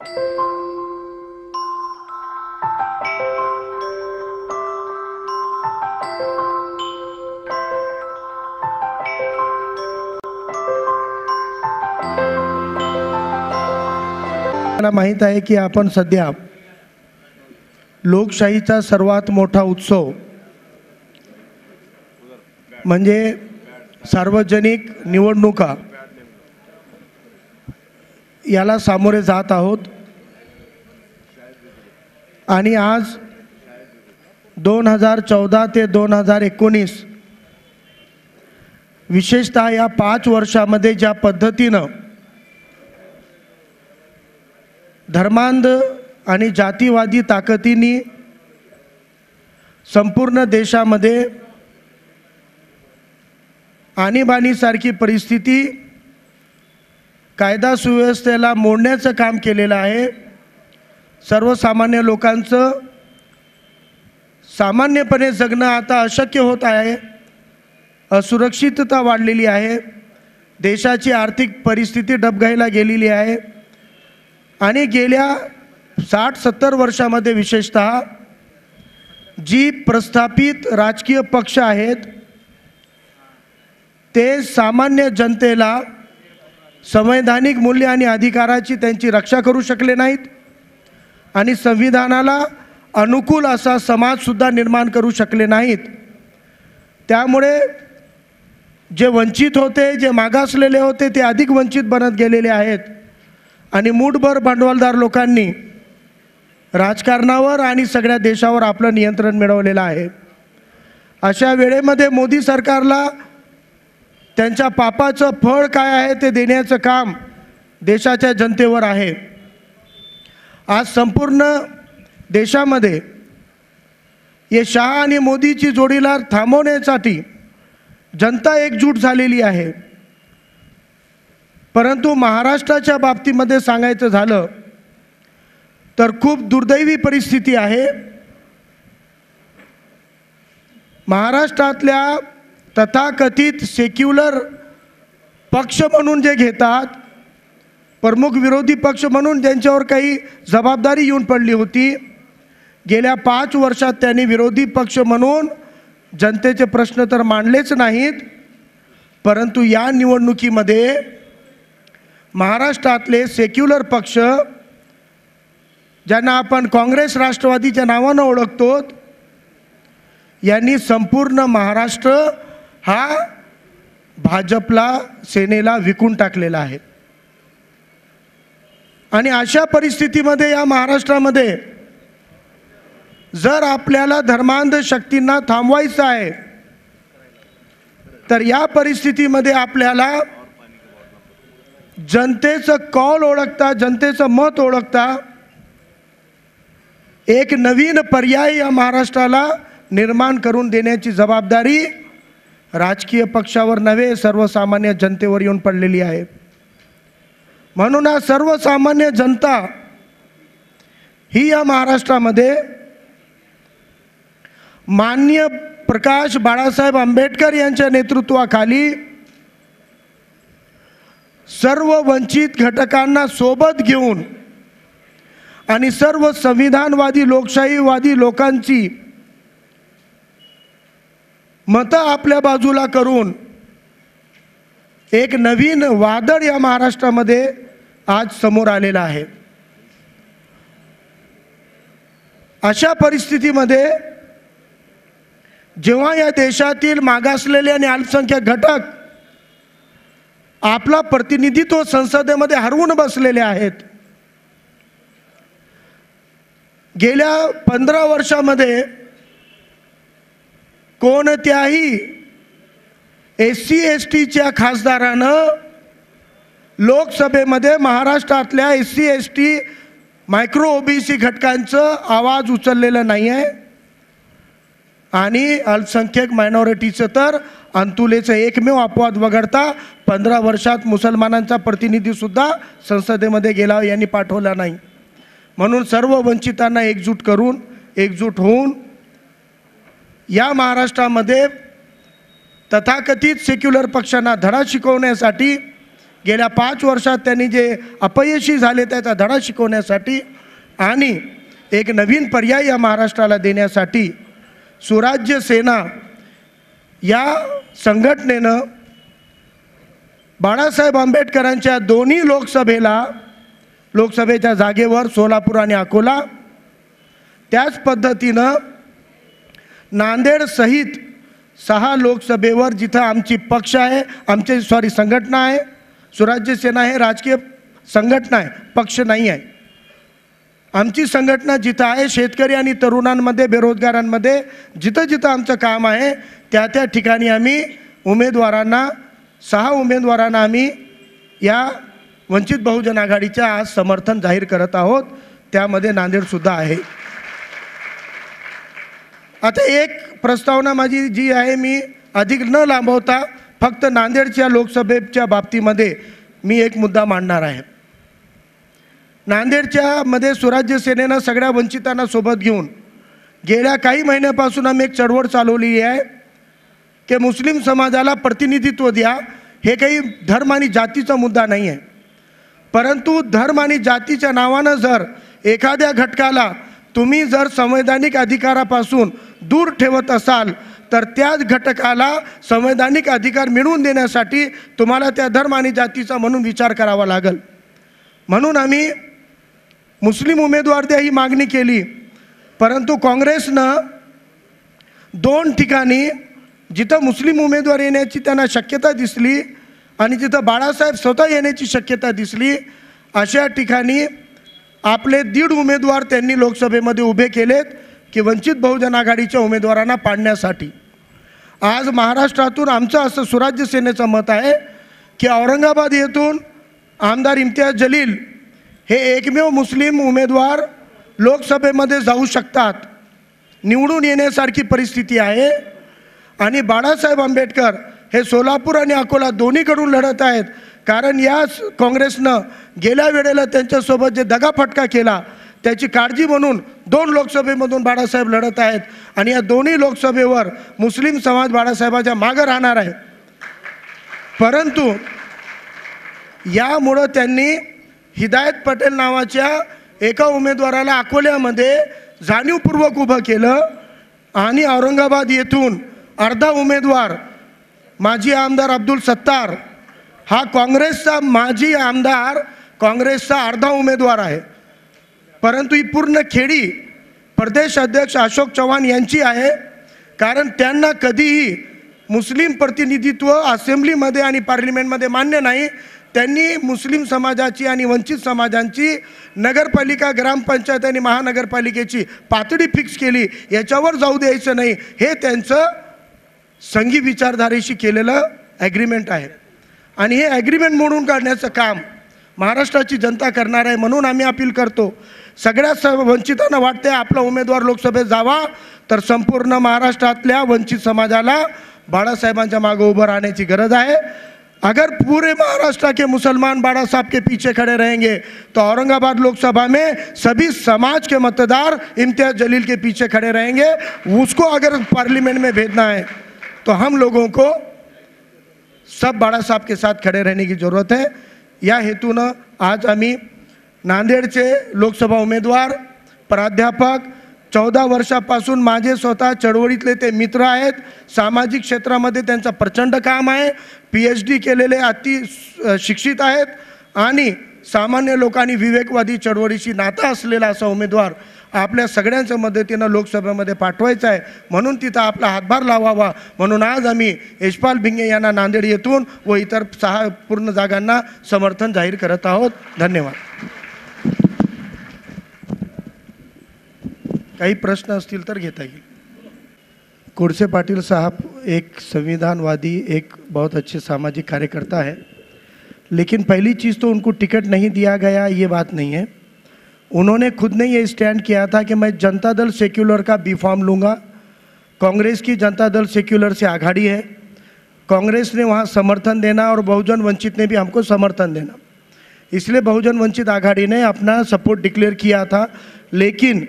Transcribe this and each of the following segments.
मला माहित आहे की आपण सध्या लोकशाहीचा सर्वात मोठा उत्सव म्हणजे सार्वजनिक निवडणुका याला सामोरे जात आहोत। आणि आज 2014 ते 2019 विशेषतः या 5 वर्षामध्ये ज्या पद्धतीनं धर्मांध आणि जातीवादी ताकदींनी संपूर्ण देशामध्ये आणीबाणीसारखी परिस्थिती कायदा सुव्यवस्थेला मोडण्याचं काम केलेलं आहे। सर्वसामान्य लोकांचं सामान्यपणे जगणं आता अशक्य होत आहे। असुरक्षितता वाढलेली आहे। देशाची आर्थिक परिस्थिती डबघाईला गेलेली आहे। आणि गेल्या 60-70 वर्षामध्ये विशेषतः जी प्रस्थापित राजकीय पक्ष आहेत ते सामान्य जनतेला संवैधानिक मूल्य आणि अधिकाराची त्यांची रक्षा करू शकले नाहीत आणि संविधानाला अनुकूल असा समाजसुद्धा निर्माण करू शकले नाहीत। त्यामुळे जे वंचित होते, जे मागासलेले होते ते अधिक वंचित बनत गेलेले आहेत आणि मूठभर भांडवलदार लोकांनी राजकारणावर आणि सगळ्या देशावर आपलं नियंत्रण मिळवलेलं आहे। अशा वेळेमध्ये मोदी सरकारला त्यांच्या पापाचं फळ काय आहे ते देण्याचं काम देशाच्या जनतेवर आहे। आज संपूर्ण देशामध्ये ये शहा आणि मोदीची जोडीला थांबवण्यासाठी जनता एकजूट झालेली आहे। परंतु महाराष्ट्राच्या बाबतीमध्ये सांगायचं झालं तर खूप दुर्दैवी परिस्थिती आहे। महाराष्ट्रातल्या तथाकथित सेक्युलर पक्ष म्हणून जे घेतात, प्रमुख विरोधी पक्ष म्हणून ज्यांच्यावर काही जबाबदारी येऊन पडली होती, गेल्या 5 वर्षात त्यांनी विरोधी पक्ष म्हणून जनतेचे प्रश्न तर मांडलेच नाहीत, परंतु या निवडणुकीमध्ये महाराष्ट्रातले सेक्युलर पक्ष ज्यांना आपण काँग्रेस राष्ट्रवादीच्या नावानं ओळखतो, यांनी संपूर्ण महाराष्ट्र हा भाजपला, सेनेला विकून टाकलेला आहे। आणि अशा परिस्थितीमध्ये या महाराष्ट्रामध्ये जर आपल्याला धर्मांध शक्तींना थांबवायचं आहे तर या परिस्थितीमध्ये आपल्याला जनतेचं कौल ओळखता, जनतेचं मत ओळखता एक नवीन पर्याय या महाराष्ट्राला निर्माण करून देण्याची जबाबदारी राजकीय पक्षावर नव्हे, सर्वसामान्य जनतेवर येऊन पडलेली आहे। म्हणून सर्वसामान्य जनता ही या महाराष्ट्रामध्ये माननीय प्रकाश बाळासाहेब आंबेडकर यांच्या नेतृत्वाखाली सर्व वंचित घटकांना सोबत घेऊन आणि सर्व संविधानवादी लोकशाहीवादी लोकांची मतं आपल्या बाजूला करून एक नवीन वादळ या महाराष्ट्रामध्ये आज समोर आलेला आहे। अशा परिस्थितीमध्ये जेव्हा या देशातील मागासलेले आणि अल्पसंख्याक घटक आपला प्रतिनिधित्व संसदेमध्ये हरवून बसलेले आहेत, गेल्या 15 वर्षामध्ये कोणत्याही SC STच्या खासदारानं लोकसभेमध्ये महाराष्ट्रातल्या SC ST मायक्रो OBC घटकांचं आवाज उचललेला नाही आहे आणि अल्पसंख्याक मायनॉरिटीचं तर अंतुलेचं एकमेव अपवाद वगळता 15 वर्षात मुसलमानांचा प्रतिनिधीसुद्धा संसदेमध्ये गेला यांनी पाठवला नाही। म्हणून सर्व वंचितांना एकजूट होऊन या महाराष्ट्रामध्ये तथाकथित सेक्युलर पक्षांना धडा शिकवण्यासाठी गेल्या 5 वर्षात त्यांनी जे अपयशी झाले त्याचा धडा शिकवण्यासाठी आणि एक नवीन पर्याय या महाराष्ट्राला देण्यासाठी सुराज्य सेना या संघटनेनं बाळासाहेब आंबेडकरांच्या दोन्ही लोकसभेच्या जागेवर सोलापूर आणि अकोला, त्याच पद्धतीनं नांदेड सहित 6 लोकसभेवर जिथं आमची पक्ष आहे, संघटना आहे, सुराज्य सेना हे राजकीय संघटना आहे, पक्ष नाही आहे. आमची संघटना जिथं आहे, शेतकरी आणि तरुणांमध्ये, बेरोजगारांमध्ये जिथं जिथं आमचं काम आहे त्या त्या ठिकाणी आम्ही उमेदवारांना 6 उमेदवारांना आम्ही या वंचित बहुजन आघाडीच्या आज समर्थन जाहीर करत आहोत. त्यामध्ये नांदेडसुद्धा आहे. आता एक प्रस्तावना माझी जी आहे, मी अधिक न लांबवता फक्त नांदेडच्या लोकसभेच्या बाबतीमध्ये मी एक मुद्दा मांडणार आहे. नांदेडच्या मध्ये सुराज्य सेनेनं सगळ्या वंचितांना सोबत घेऊन गेल्या काही महिन्यापासून आम्ही एक चळवळ चालवली आहे की मुस्लिम समाजाला प्रतिनिधित्व द्या. हे काही धर्म आणि जातीचा मुद्दा नाही आहे, परंतु धर्म आणि जातीच्या नावानं जर एखाद्या घटकाला तुम्ही जर संवैधानिक अधिकारापासून दूर ठेवत असाल तर त्याच घटकाला संवैधानिक अधिकार मिळवून देण्यासाठी तुम्हाला त्या धर्म आणि जातीचा म्हणून विचार करावा लागेल. म्हणून आम्ही मुस्लिम उमेदवार द्या ही मागणी केली, परंतु काँग्रेसनं 2 ठिकाणी जिथं मुस्लिम उमेदवार येण्याची त्यांना शक्यता दिसली आणि जिथं बाळासाहेब स्वतः येण्याची शक्यता दिसली अशा ठिकाणी आपले 1.5 उमेदवार त्यांनी लोकसभेमध्ये उभे केलेत की वंचित बहुजन आघाडीच्या उमेदवारांना पाडण्यासाठी. आज महाराष्ट्रातून आमचं असं सुराज्य सेनेचं मत आहे की औरंगाबाद येथून आमदार इम्तियाज जलील हे एकमेव मुस्लिम उमेदवार लोकसभेमध्ये जाऊ शकतात, निवडून येण्यासारखी परिस्थिती आहे. आणि बाळासाहेब आंबेडकर हे सोलापूर आणि अकोला दोन्हीकडून लढत आहेत, कारण या काँग्रेसनं गेल्या वेळेला त्यांच्यासोबत जे दगाफटका केला त्याची काळजी म्हणून 2 लोकसभेमधून बाळासाहेब लढत आहेत आणि या दोन्ही लोकसभेवर मुस्लिम समाज बाळासाहेबाच्या मागं राहणार आहे. परंतु यामुळं त्यांनी हिदायत पटेल नावाच्या एका उमेदवाराला अकोल्यामध्ये जाणीवपूर्वक उभं केलं आणि औरंगाबाद येथून अर्धा उमेदवार माजी आमदार अब्दुल सत्तार हा काँग्रेसचा माजी आमदार, काँग्रेसचा अर्धा उमेदवार आहे, परंतु ही पूर्ण खेळी प्रदेश अध्यक्ष अशोक चव्हाण यांची आहे. कारण त्यांना कधीही मुस्लिम प्रतिनिधित्व असेंब्लीमध्ये आणि पार्लिमेंटमध्ये मान्य नाही. त्यांनी मुस्लिम समाजाची आणि वंचित समाजांची नगरपालिका, ग्रामपंचायत आणि महानगरपालिकेची पातळी फिक्स केली, याच्यावर जाऊ द्यायचं नाही. हे त्यांचं संघी विचारधारेशी केलेलं ॲग्रीमेंट आहे आणि हे ॲग्रीमेंट मोडून काढण्याचं काम महाराष्ट्राची जनता करणार आहे. म्हणून आम्ही अपील करतो, सगळ्या वंचितांना वाटते आपला उमेदवार लोकसभेत जावा तर संपूर्ण महाराष्ट्रातल्या वंचित समाजाला बाळासाहेबांच्या मागे उभं राहण्याची गरज आहे. अगर पूरे महाराष्ट्र के मुसलमान बाड़ा साहब के पीछे खड़े रहेंगे तो औरंगाबाद लोकसभा में सभी समाज के मतदार इम्तियाज जलील के पीछे खड़े रहेंगे. उसको अगर पार्लियामेंट में भेजना है तो हम लोगों को सब बाड़ा साहब के साथ खड़े रहने की ज़रूरत है. या हेतूनं आज आम्ही नांदेडचे लोकसभा उमेदवार, प्राध्यापक, 14 वर्षापासून माझे स्वतः चळवळीतले ते मित्र आहेत, सामाजिक क्षेत्रामध्ये त्यांचं प्रचंड काम आहे, PhD केलेले अति शिक्षित आहेत आणि सामान्य लोकांनी विवेकवादी चळवळीशी नाता असलेला असा उमेदवार आपल्या सगळ्यांच्या मदतीनं लोकसभेमध्ये पाठवायचा आहे. म्हणून तिथं आपला हातभार लावावा म्हणून आज आम्ही यशपाल भिंगे यांना नांदेड येथून व इतर 6 पूर्ण जागांना समर्थन जाहीर करत आहोत. धन्यवाद. काही प्रश्न असतील तर घेता येईल. कोडसे पाटिल साहब एक संविधानवादी, एक बहुत अच्छे सामाजिक कार्यकर्ता है, लेकिन पहली चीज़ तो उनको टिकट नहीं दिया गया ये बात नहीं है. उन्होंने खुद ने ये स्टैंड किया था कि मैं जनता दल सेक्युलर का बी फॉर्म लूँगा. कांग्रेस की जनता दल सेक्युलर से आघाड़ी है, कांग्रेस ने वहाँ समर्थन देना और बहुजन वंचित ने भी हमको समर्थन देना, इसलिए बहुजन वंचित आघाड़ी ने अपना सपोर्ट डिक्लेयर किया था. लेकिन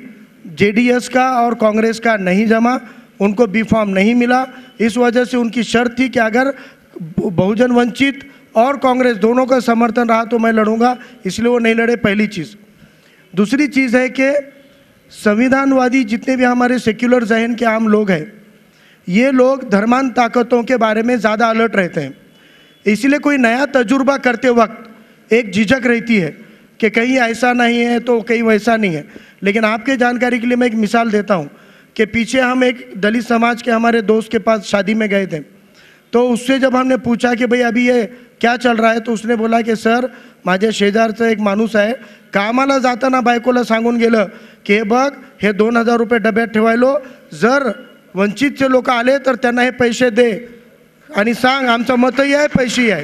JDS का और कांग्रेस का नहीं जमा, उनको बी फॉर्म नहीं मिला. इस वजह से उनकी शर्त थी कि अगर बहुजन वंचित और कांग्रेस दोनों का समर्थन रहा तो मैं लड़ूंगा, इसलिए वो नहीं लड़े, पहली चीज़। दूसरी चीज़ है कि संविधानवादी जितने भी हमारे सेक्युलर जहन के आम लोग हैं, ये लोग धर्मांध ताकतों के बारे में ज़्यादा अलर्ट रहते हैं। इसलिए कोई नया तजुर्बा करते वक्त एक झिझक रहती है कि कहीं ऐसा नहीं है तो कहीं वैसा नहीं है। लेकिन आपके जानकारी के लिए मैं एक मिसाल देता हूँ कि पीछे हम एक दलित समाज के हमारे दोस्त के पास शादी में गए थे, तो उससे जब हमने पूछा कि भाई अभी ये क्या चल रहा है, तो उसने बोला की सर माझ्या शेजारचं एक माणूस आहे, कामाला जाताना बायकोला सांगून गेलं की हे बघ हे 2000 रुपये डब्यात ठेवायलो, जर वंचितचे लोक आले तर त्यांना हे पैसे दे आणि सांग आमचं मतही आहे पैसेही आहे।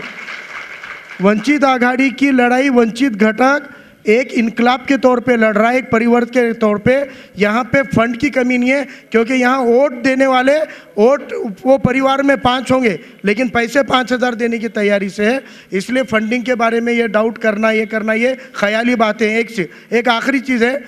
वंचित आघाड़ी की लड़ाई वंचित घटक एक इनकलाब के तौर पे लड़ रहा है, एक परिवर्तन के तौर पे। यहाँ पे फंड की कमी नहीं है, क्योंकि यहाँ वोट देने वाले वोट वो परिवार में 5 होंगे लेकिन पैसे 5000 देने की तैयारी से है। इसलिए फंडिंग के बारे में ये डाउट करना, ये करना, ये ख्याली बातें। एक आखिरी चीज़ है,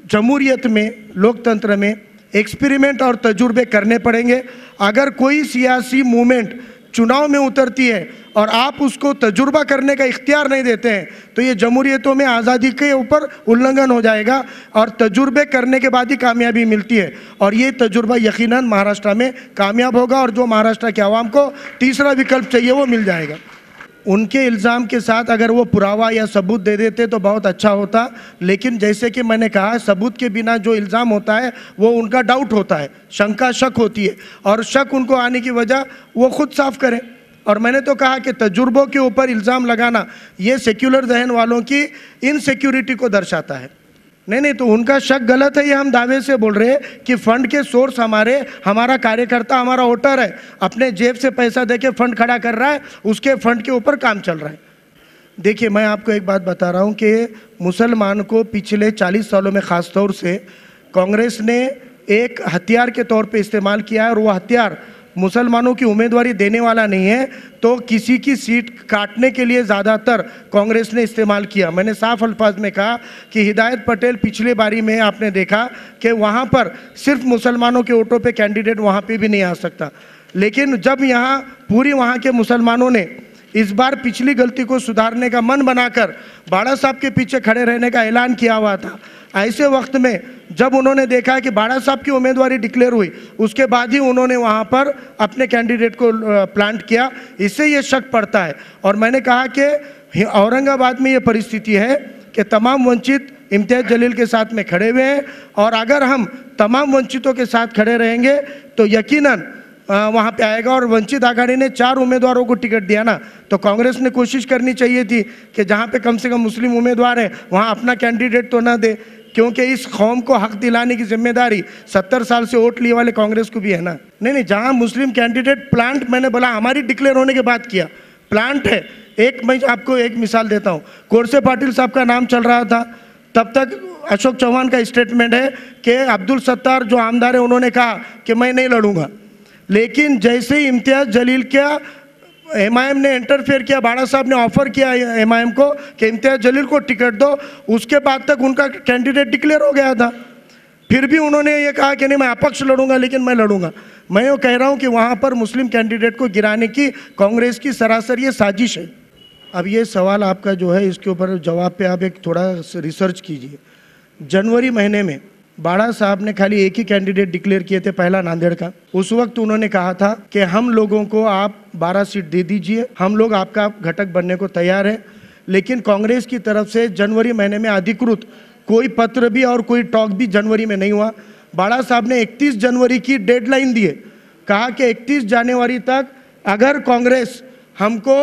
जमहूरियत में, लोकतंत्र में एक्सपेरिमेंट और तजुर्बे करने पड़ेंगे। अगर कोई सियासी मूवमेंट चुनाव में उतरती है और आप उसको तजुर्बा करने का इख्तियार नहीं देते हैं तो ये जमहूरियतों में आज़ादी के ऊपर उल्लंघन हो जाएगा, और तजुर्बे करने के बाद ही कामयाबी मिलती है। और ये तजुर्बा यकीनन महाराष्ट्र में कामयाब होगा, और जो महाराष्ट्र के आवाम को तीसरा विकल्प चाहिए वो मिल जाएगा। उनके इल्ज़ाम के साथ अगर वो पुरावा या सबूत दे देते तो बहुत अच्छा होता, लेकिन जैसे कि मैंने कहा सबूत के बिना जो इल्ज़ाम होता है वो उनका डाउट होता है, शंका शक होती है, और शक उनको आने की वजह वो खुद साफ करें। और मैंने तो कहा कि तजुर्बों के ऊपर इल्ज़ाम लगाना ये सेक्युलर जहन वालों की इनसिक्योरिटी को दर्शाता है। नहीं, तो उनका शक गलत है, ये हम दावे से बोल रहे हैं कि फंड के सोर्स हमारा कार्यकर्ता, हमारा वोटर है, अपने जेब से पैसा देके फंड खड़ा कर रहा है, उसके फंड के ऊपर काम चल रहा है। देखिए मैं आपको एक बात बता रहा हूँ कि मुसलमान को पिछले 40 सालों में ख़ास तौर से कांग्रेस ने एक हथियार के तौर पे इस्तेमाल किया है, और वो हथियार मुसलमानों की उम्मीदवारी देने वाला नहीं है, तो किसी की सीट काटने के लिए ज़्यादातर कांग्रेस ने इस्तेमाल किया। मैंने साफ अल्फाज में कहा कि हिदायत पटेल पिछले बारी में आपने देखा कि वहाँ पर सिर्फ मुसलमानों के वोटों पे कैंडिडेट वहाँ पे भी नहीं आ सकता, लेकिन जब यहाँ पूरी वहाँ के मुसलमानों ने इस बार पिछली गलती को सुधारने का मन बनाकर बाड़ा साहब के पीछे खड़े रहने का ऐलान किया हुआ था, ऐसे वक्त में जब उन्होंने देखा कि बाड़ा साहब की उम्मीदवारी डिक्लेयर हुई, उसके बाद ही उन्होंने वहाँ पर अपने कैंडिडेट को प्लांट किया, इससे ये शक पड़ता है। और मैंने कहा कि औरंगाबाद में ये परिस्थिति है कि तमाम वंचित इम्तियाज़ जलील के साथ में खड़े हुए हैं, और अगर हम तमाम वंचितों के साथ खड़े रहेंगे तो यकीनन वहाँ पे आएगा। और वंचित आघाड़ी ने 4 उम्मीदवारों को टिकट दिया ना, तो कांग्रेस ने कोशिश करनी चाहिए थी कि जहाँ पे कम से कम मुस्लिम उम्मीदवार है वहाँ अपना कैंडिडेट तो ना दे, क्योंकि इस कौम को हक दिलाने की जिम्मेदारी 70 साल से वोट लिए वाले कांग्रेस को भी है ना। नहीं, जहाँ मुस्लिम कैंडिडेट प्लांट, मैंने बोला हमारी डिक्लेयर होने के बाद किया, प्लांट है। मैं आपको एक मिसाल देता हूँ, कोरसे पाटिल साहब का नाम चल रहा था, तब तक अशोक चौहान का स्टेटमेंट है कि अब्दुल सत्तार जो आमदार है उन्होंने कहा कि मैं नहीं लड़ूंगा, लेकिन जैसे ही इम्तियाज़ जलील क्या एमआईएम ने इंटरफेयर किया, बाड़ा साहब ने ऑफर किया एमआईएम को कि इम्तियाज़ जलील को टिकट दो, उसके बाद तक उनका कैंडिडेट डिक्लेयर हो गया था। फिर भी उन्होंने ये कहा कि नहीं मैं अपक्ष लड़ूंगा, लेकिन मैं लड़ूंगा। मैं ये कह रहा हूँ कि वहाँ पर मुस्लिम कैंडिडेट को गिराने की कांग्रेस की सरासर ये साजिश है। अब ये सवाल आपका जो है, इसके ऊपर जवाब पे आप एक थोड़ा रिसर्च कीजिए। जनवरी महीने में बाड़ा साहब ने खाली एक ही कैंडिडेट डिक्लेयर किए थे, पहला नांदेड़ का। उस वक्त उन्होंने कहा था कि हम लोगों को आप 12 सीट दे दीजिए, हम लोग आपका घटक बनने को तैयार हैं। लेकिन कांग्रेस की तरफ से जनवरी महीने में अधिकृत कोई पत्र भी और कोई टॉक भी जनवरी में नहीं हुआ। बाड़ा साहब ने 31 जनवरी की डेडलाइन दी है, कहा कि 31 जनवरी तक अगर कांग्रेस हमको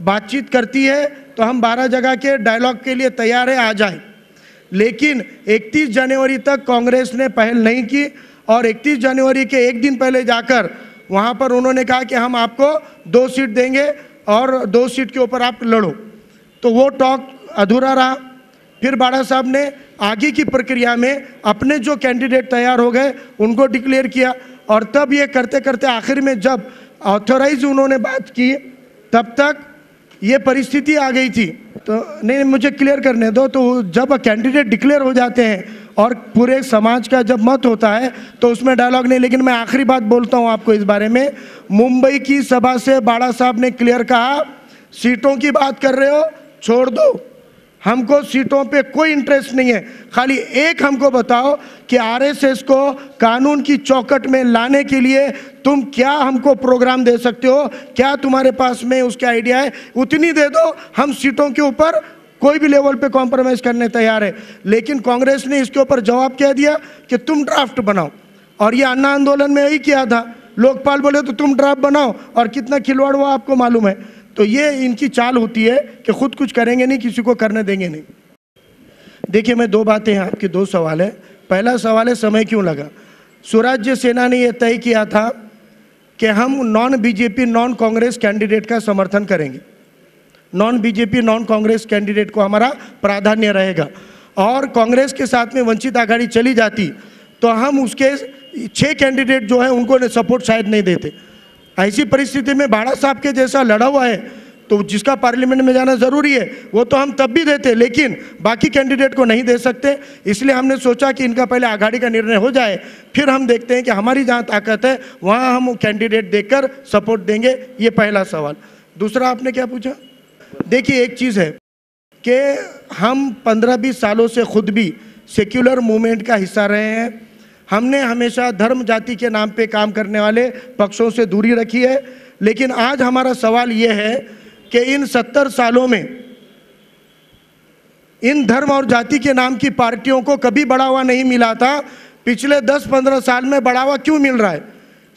बातचीत करती है तो हम 12 जगह के डायलॉग के लिए तैयार है, आ जाए। लेकिन 31 जनवरी तक कांग्रेस ने पहल नहीं की, और 31 जनवरी के एक दिन पहले जाकर वहाँ पर उन्होंने कहा कि हम आपको 2 सीट देंगे और 2 सीट के ऊपर आप लड़ो। तो वो टॉक अधूरा रहा। फिर बाड़ा साहब ने आगे की प्रक्रिया में अपने जो कैंडिडेट तैयार हो गए उनको डिक्लेयर किया, और तब ये करते करते आखिर में जब ऑथोराइज उन्होंने बात की तब तक ये परिस्थिति आ गई थी। तो नहीं, मुझे क्लियर करने दो। तो जब कैंडिडेट डिक्लेयर हो जाते हैं और पूरे समाज का जब मत होता है तो उसमें डायलॉग नहीं। लेकिन मैं आखिरी बात बोलता हूँ आपको इस बारे में, मुंबई की सभा से बाड़ा साहब ने क्लियर कहा सीटों की बात कर रहे हो, छोड़ दो, हमको सीटों पे कोई इंटरेस्ट नहीं है। खाली एक हमको बताओ कि आरएसएस को कानून की चौकट में लाने के लिए तुम क्या हमको प्रोग्राम दे सकते हो, क्या तुम्हारे पास में उसके आइडिया है, उतनी दे दो, हम सीटों के ऊपर कोई भी लेवल पे कॉम्प्रोमाइज़ करने तैयार है। लेकिन कांग्रेस ने इसके ऊपर जवाब क्या दिया कि तुम ड्राफ्ट बनाओ, और ये अन्ना आंदोलन में यही किया था, लोकपाल बोले तो तुम ड्राफ्ट बनाओ, और कितना खिलवाड़ हुआ आपको मालूम है। तो ये इनकी चाल होती है कि खुद कुछ करेंगे नहीं, किसी को करने देंगे नहीं। देखिए, मैं दो बातें हैं, आपके दो सवाल है। पहला सवाल है समय क्यों लगा। स्वराज्य सेना ने यह तय किया था कि हम non BJP non Congress candidate का समर्थन करेंगे, non BJP non Congress candidate को हमारा प्राधान्य रहेगा, और कांग्रेस के साथ में वंचित आघाड़ी चली जाती तो हम उसके 6 कैंडिडेट जो है उनको सपोर्ट शायद नहीं देते। ऐसी परिस्थिति में बाड़ा साहब के जैसा लड़ा हुआ है तो जिसका पार्लियामेंट में जाना ज़रूरी है वो तो हम तब भी देते, लेकिन बाकी कैंडिडेट को नहीं दे सकते। इसलिए हमने सोचा कि इनका पहले आघाड़ी का निर्णय हो जाए, फिर हम देखते हैं कि हमारी जहाँ ताकत है वहाँ हम कैंडिडेट देकर सपोर्ट देंगे। ये पहला सवाल। दूसरा आपने क्या पूछा। देखिए, एक चीज़ है कि हम 15-20 सालों से खुद भी सेक्युलर मूवमेंट का हिस्सा रहे हैं। हमने हमेशा धर्म जाति के नाम पे काम करने वाले पक्षों से दूरी रखी है। लेकिन आज हमारा सवाल ये है कि इन 70 सालों में इन धर्म और जाति के नाम की पार्टियों को कभी बढ़ावा नहीं मिला था, पिछले 10-15 साल में बढ़ावा क्यों मिल रहा है।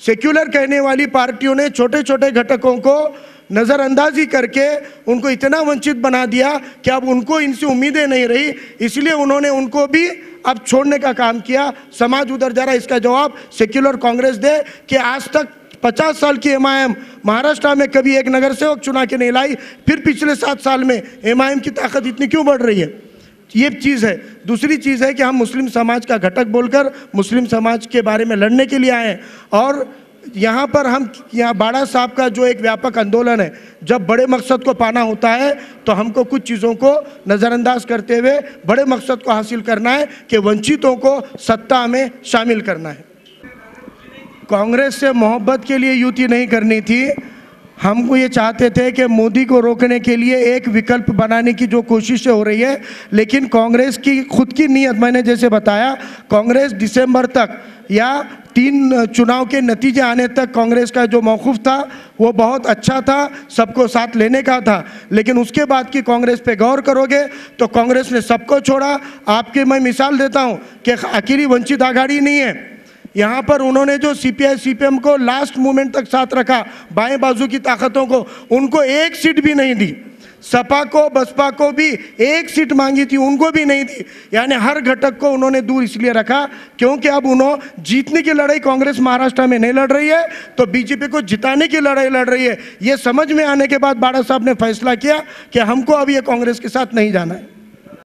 सेक्युलर कहने वाली पार्टियों ने छोटे छोटे घटकों को नज़रअंदाजी करके उनको इतना वंचित बना दिया कि अब उनको इनसे उम्मीदें नहीं रही, इसलिए उन्होंने उनको भी अब छोड़ने का काम किया। समाज उधर जा रहा है। इसका जवाब सेक्युलर कांग्रेस दे कि आज तक 50 साल की एमआईएम महाराष्ट्र में कभी एक नगर सेवक चुना के नहीं लाई, फिर पिछले 7 साल में एमआईएम की ताकत इतनी क्यों बढ़ रही है। ये चीज़ है। दूसरी चीज़ है कि हम मुस्लिम समाज का घटक बोलकर मुस्लिम समाज के बारे में लड़ने के लिए आए हैं, और यहाँ पर हम यहाँ बाड़ा साहब का जो एक व्यापक आंदोलन है, जब बड़े मकसद को पाना होता है तो हमको कुछ चीज़ों को नज़रअंदाज करते हुए बड़े मकसद को हासिल करना है कि वंचितों को सत्ता में शामिल करना है। कांग्रेस से मोहब्बत के लिए युति नहीं करनी थी, हमको ये चाहते थे कि मोदी को रोकने के लिए एक विकल्प बनाने की जो कोशिशें हो रही है। लेकिन कांग्रेस की खुद की नीयत, मैंने जैसे बताया, कांग्रेस दिसंबर तक या 3 चुनाव के नतीजे आने तक कांग्रेस का जो मौक़िफ़ था वो बहुत अच्छा था, सबको साथ लेने का था। लेकिन उसके बाद की कांग्रेस पे गौर करोगे तो कांग्रेस ने सबको छोड़ा। आपके मैं मिसाल देता हूँ कि अकेली वंचित आघाड़ी नहीं है, यहाँ पर उन्होंने जो सीपीआई सीपीएम को लास्ट मोमेंट तक साथ रखा, बाएं बाजू की ताकतों को, उनको एक सीट भी नहीं दी। सपा को बसपा को भी एक सीट मांगी थी, उनको भी नहीं दी। यानी हर घटक को उन्होंने दूर इसलिए रखा क्योंकि अब उन्होंने जीतने की लड़ाई कांग्रेस महाराष्ट्र में नहीं लड़ रही है, तो बीजेपी को जिताने की लड़ाई लड़ रही है। ये समझ में आने के बाद बाड़ा साहब ने फैसला किया कि हमको अब ये कांग्रेस के साथ नहीं जाना है।